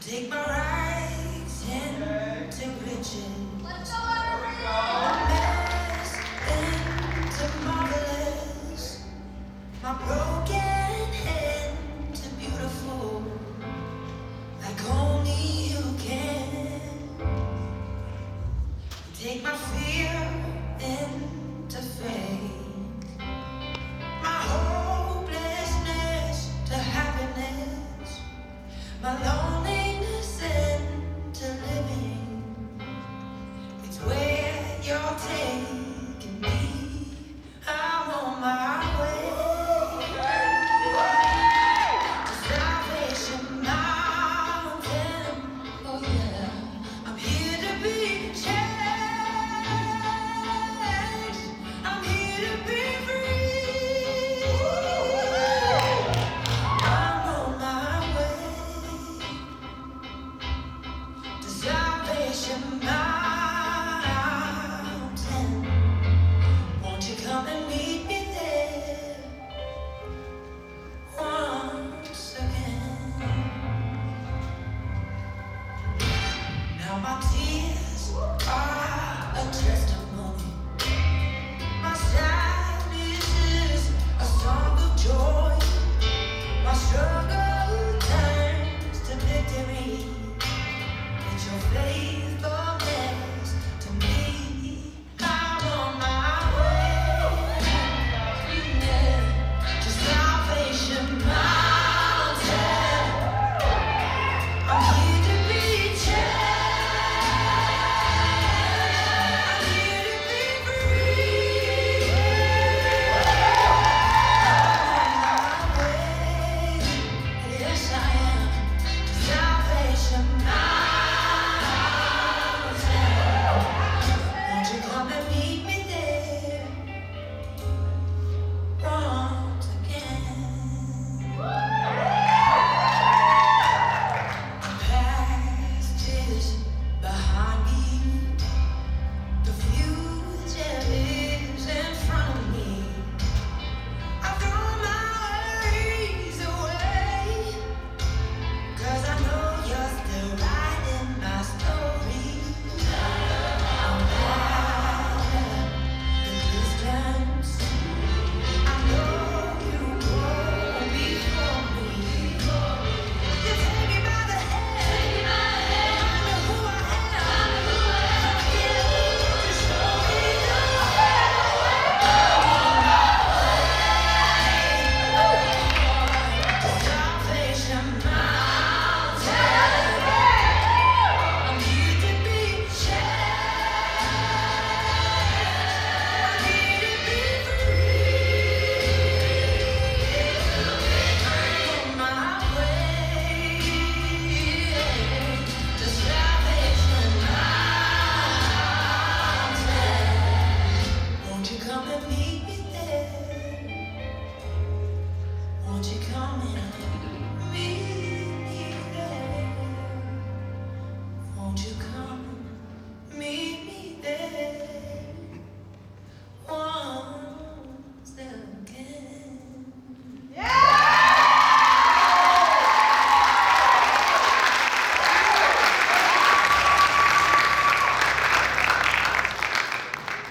Take my rights into riches, my mess into marvelous, my broken into beautiful, like only you can. Take my fear into faith, my hopelessness to happiness, my loneliness into living. It's where you're taking me. I'm on my way to Salvation Mountain. Oh yeah, I'm here to be changed. I'm here to be free. I'm on my way to Salvation Mountain. Won't you come and meet me there once again? Now my tears are a testimony. My sadness is a song of joy. My struggle turns to victory. It's your faithfulness to me. I'm on my way, yeah, to Salvation Mountain. I'm here to be changed. I'm here to be free. I'm on my way, yes I am, to Salvation Mountain. Won't you come and meet me there once again? The past is behind me. The future is in front of me. I throw my worries away, 'cause I know you're still writing my story. No matter the distance, I know you go before me. You take me by the hand, I know who I am. I'm here to show me the way. To Salvation Mountain. I'm here to be changed. I'm here to be free. I'm on my way to Salvation Mountain. Won't you come and meet me there? Won't you come and